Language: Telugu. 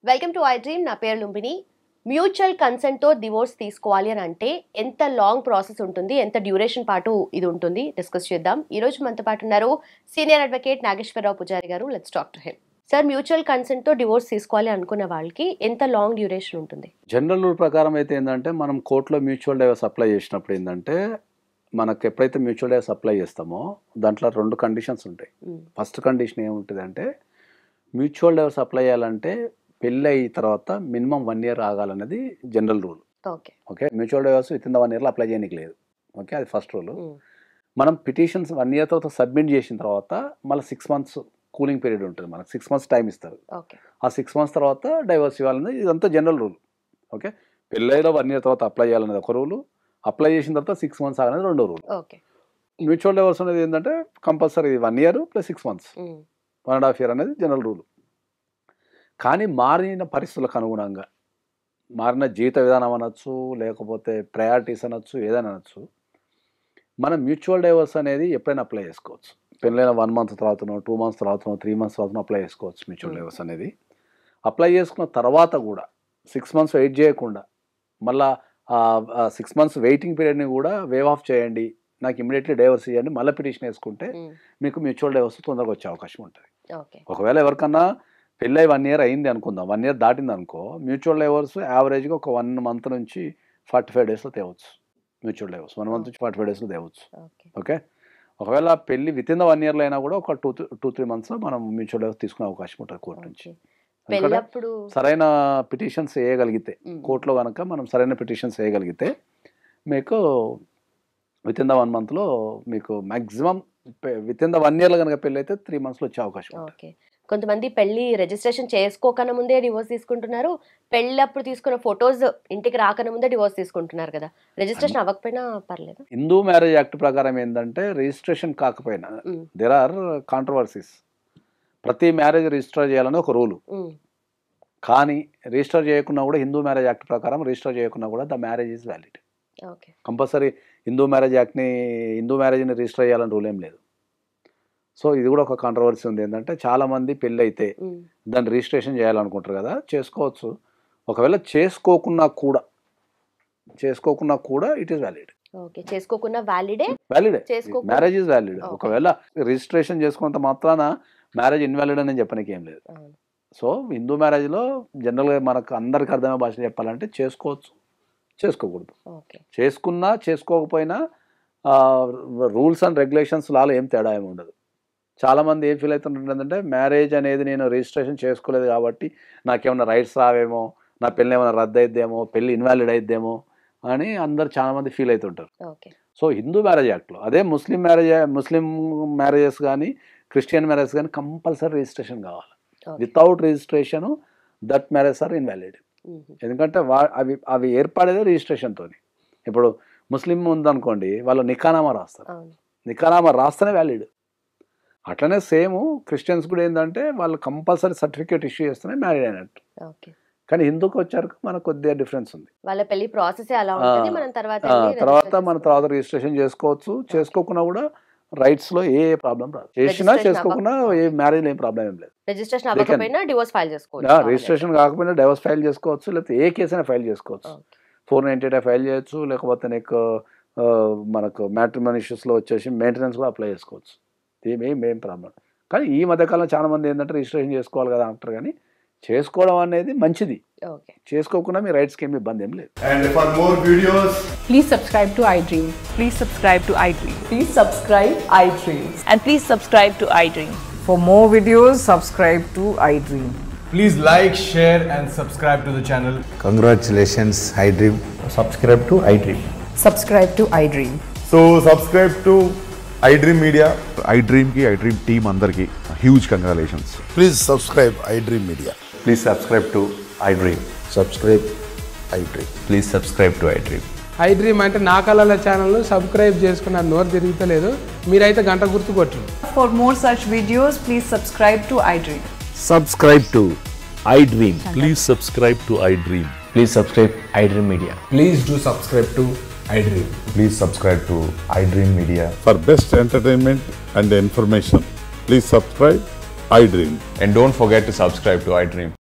Welcome to I dream. నా పేరు లుంబిని. మ్యూచువల్ కన్సెంట్తో డివోర్స్ తీసుకోవాలి అని అంటే ఎంత లాంగ్ ప్రాసెస్ ఉంటుంది, ఎంత డ్యూరేషన్ పాటు ఇది ఉంటుంది, డిస్కస్ చేద్దాం. ఈరోజు మనతో పాటు ఉన్నారు senior advocate Nageswararao Pujari garu. Let's talk to him. Sir, mutual కన్సెంట్తో డివోర్స్ తీసుకోవాలి అనుకున్న వాళ్ళకి ఎంత లాంగ్ డ్యూరేషన్ ఉంటుంది? జనరల్ రూల్ ప్రకారం అయితే ఏంటంటే, మనం కోర్టులో మ్యూచువల్ డైవర్స్ అప్లై చేసినప్పుడు ఏంటంటే, మనకు ఎప్పుడైతే మ్యూచువల్ డైవర్స్ అప్లై చేస్తామో దాంట్లో 2 కండిషన్స్ ఉంటాయి. ఫస్ట్ కండిషన్ ఏముంటుంది అంటే, మ్యూచువల్ డైవర్స్ అప్లై చేయాలంటే పెళ్ళి అయిన తర్వాత మినిమం 1 year ఆగాలన్నది general rule. Okay, mutual divorce within the 1 yearలో అప్లై చేయడానికి లేదు. ఓకే, అది ఫస్ట్ రూల్. మనం పిటిషన్స్ 1 year తర్వాత సబ్మిట్ చేసిన తర్వాత మళ్ళీ 6 months కూలింగ్ పీరియడ్ ఉంటుంది. మనకు 6 months టైం ఇస్తారు. ఆ 6 months తర్వాత డైవర్స్ ఇవ్వాలనేది ఇదంతా జనరల్ రూల్. ఓకే, పెళ్ళైలో 1 year తర్వాత అప్లై చేయాలనేది ఒక రూలు, అప్లై చేసిన తర్వాత 6 months ఆగనేది రెండో రూల్. మ్యూచువల్ డైవర్స్ అనేది ఏంటంటే కంపల్సరీ 1 year + 6 months, 1.5 year అనేది జనరల్ రూల్. కానీ మారిన పరిస్థితులకు అనుగుణంగా, మారిన జీవిత విధానం అనొచ్చు, లేకపోతే ప్రయారిటీస్ అనొచ్చు, ఏదైనా అనొచ్చు, మనం మ్యూచువల్ డైవర్స్ అనేది ఎప్పుడైనా అప్లై చేసుకోవచ్చు. పెళ్ళైన 1 month తర్వాతనో, 2 months తర్వాతనో, 3 months తర్వాతనో అప్లై చేసుకోవచ్చు మ్యూచువల్ డైవర్స్ అనేది. అప్లై చేసుకున్న తర్వాత కూడా 6 months వెయిట్ చేయకుండా మళ్ళీ 6 months వెయిటింగ్ పీరియడ్ని కూడా వేవ్ ఆఫ్ చేయండి, నాకు ఇమీడియట్లీ డైవర్స్ ఇవ్వండి, మళ్ళీ పిటిషన్ వేసుకుంటే మీకు మ్యూచువల్ డైవర్స్ తొందరగా వచ్చే అవకాశం ఉంటుంది. ఒకవేళ ఎవరికన్నా పెళ్ళై 1 year అయింది అనుకుందాం, 1 year దాటింది అనుకో, మ్యూచువల్ డైవర్స్ యావరేజ్గా ఒక 1 month నుంచి 45 daysలో తేవచ్చు. మ్యూచువల్ డైవర్స్ 1 month నుంచి 45 daysలో తేవచ్చు. ఓకే, ఒకవేళ పెళ్ళి విత్ ఇన్ ద 1 yearలో అయినా కూడా ఒక 2-3 monthsలో మనం మ్యూచువల్ డైవర్స్ తీసుకునే అవకాశం ఉంటుంది కోర్టు నుంచి. సరైన పిటిషన్స్ వేయగలిగితే, కోర్టులో కనుక మనం సరైన పిటిషన్స్ వేయగలిగితే మీకు విత్ ఇన్ ద 1 monthలో మీకు మ్యాక్సిమం విత్ ఇన్ ద 1 yearలో కనుక పెళ్ళి అయితే 3 monthsలో వచ్చే అవకాశం ఉంటుంది. కొంతమంది పెళ్లి రిజిస్ట్రేషన్ చేసుకోకన్నా ముందే డివోర్స్ తీసుకుంటున్నారు, పెళ్ళప్పుడు తీసుకున్న ఫొటోస్ ఇంటికి రాకన్నా ముందే డివోర్స్ తీసుకుంటున్నారు కదా. రిజిస్ట్రేషన్ అవ్వకపోయినా పర్లేదు? హిందూ మ్యారేజ్ యాక్ట్ ప్రకారం ఏంటంటే, రిజిస్ట్రేషన్ కాకపోయినా దేర్ ఆర్ కాంట్రవర్సీస్. ప్రతి మ్యారేజ్ రిజిస్టర్ చేయాలని ఒక రూలు, కానీ రిజిస్టర్ చేయకున్నా కూడా హిందూ మ్యారేజ్ యాక్ట్ ప్రకారం రిజిస్టర్ చేయకున్నా కూడా the marriage is valid. Compulsory Hindu మ్యారేజ్ని రిజిస్టర్ చేయాలని రూల్ ఏం లేదు. సో ఇది కూడా ఒక కాంట్రవర్సీ ఉంది. ఏంటంటే చాలామంది పెళ్ళి అయితే దాన్ని రిజిస్ట్రేషన్ చేయాలనుకుంటారు కదా, చేసుకోవచ్చు. ఒకవేళ చేసుకోకున్నా కూడా ఇట్ ఈస్ వ్యాలిడ్. వ్యాలిడే, మ్యారేజ్ ఈజ్ వ్యాలిడ్. ఒకవేళ రిజిస్ట్రేషన్ చేసుకున్నంత మాత్రాన మ్యారేజ్ ఇన్వాలిడ్ అని చెప్పడానికి ఏం లేదు. సో హిందూ మ్యారేజ్లో జనరల్గా మనకు అందరికి అర్థమయ్యే భాష చెప్పాలంటే చేసుకోవచ్చు, చేసుకోకూడదు. చేసుకున్నా చేసుకోకపోయినా రూల్స్ అండ్ రెగ్యులేషన్స్ లాలో ఏం తేడా ఏమి ఉండదు. చాలామంది ఏం ఫీల్ అవుతుంటుందంటే, మ్యారేజ్ అనేది నేను రిజిస్ట్రేషన్ చేసుకోలేదు కాబట్టి నాకేమైనా రైట్స్ రావేమో, నా పెళ్ళి ఏమైనా రద్దు అయిద్దేమో, పెళ్ళి ఇన్వాలిడ్ అయిద్దేమో అని అందరు చాలామంది ఫీల్ అవుతుంటారు. సో హిందూ మ్యారేజ్ యాక్ట్లో అదే ముస్లిం మ్యారేజెస్ కానీ క్రిస్టియన్ మ్యారేజెస్ కానీ కంపల్సరీ రిజిస్ట్రేషన్ కావాలి. Without registration that marriage or invalid. ఎందుకంటే అవి ఏర్పడేదే రిజిస్ట్రేషన్తో. ఇప్పుడు ముస్లిం ఉందనుకోండి, వాళ్ళు నికానామా రాస్తారు, నికానామా రాస్తేనే వ్యాలిడ్. అట్లనే సేమ్ క్రిస్టియన్స్ కూడా ఏంటంటే వాళ్ళు కంపల్సరీ సర్టిఫికేట్ ఇష్యూ చేస్తేనే మ్యారీడ్ అయినట్టు. కానీ హిందూకి వచ్చారు మనకు కొద్దిగా డిఫరెన్స్ ఉంది. వాళ్ళ పెళ్లి ప్రాసెస్ అలా ఉంటుంది. తర్వాత మన తర్వాత రిజిస్ట్రేషన్ చేసుకోవచ్చు, చేసుకోకుండా కూడా రైట్స్ లో ఏ ప్రాబ్లం రాదు. చేసినా చేసుకోకుండా ఏ మ్యారేజ్ ఏం ప్రాబ్లం ఏం లేదు. రిజిస్ట్రేషన్ కాకపోయినా డైవర్స్ ఫైల్ చేసుకోవచ్చు, లేకపోతే ఏ కేసు అయినా ఫైల్ చేసుకోవచ్చు. 498 ఫైల్ చేయొచ్చు, లేకపోతే నీకు మనకు మ్యాట్రిమోనీ ఇష్యూస్లో వచ్చేసి మెయింటెనెన్స్ కూడా అప్లై చేసుకోవచ్చు. ఏం ప్రాబ్లం. కానీ ఈ మధ్యకాలంలో చాలా మంది ఏంటంటే రిజిస్ట్రేషన్ చేసుకోవాలి కదా అంటారు, కానీ చేసుకోవడం అనేది మంచిది. చేసుకోకుండా మీ రైట్స్కి ఏమి ఇబ్బంది ఏం లేదు. And for more videos, please subscribe to iDream. Please subscribe to iDream. Please subscribe iDream. And please subscribe to iDream. For more videos, subscribe to iDream. please like, share and subscribe to the channel. Congratulations, iDream. Subscribe to iDream. Subscribe to iDream. So subscribe to iDream Media. iDream ki iDream team andarki huge congratulations. Please subscribe iDream Media. Please subscribe to iDream. Subscribe iDream. Please subscribe to iDream. iDream అంటే నా కళల ఛానల్ సబ్స్క్రైబ్ చేసుకున్న నోరు తిరుగుతలేదు, మీరైతే గంట గుర్తు కొట్టండి. For more such videos, please subscribe to iDream. Subscribe to iDream. Please subscribe to iDream. Please subscribe iDream Media. Please do subscribe to iDream. Please subscribe to iDream Media. For best entertainment and information. Please subscribe iDream. And don't forget to subscribe to iDream.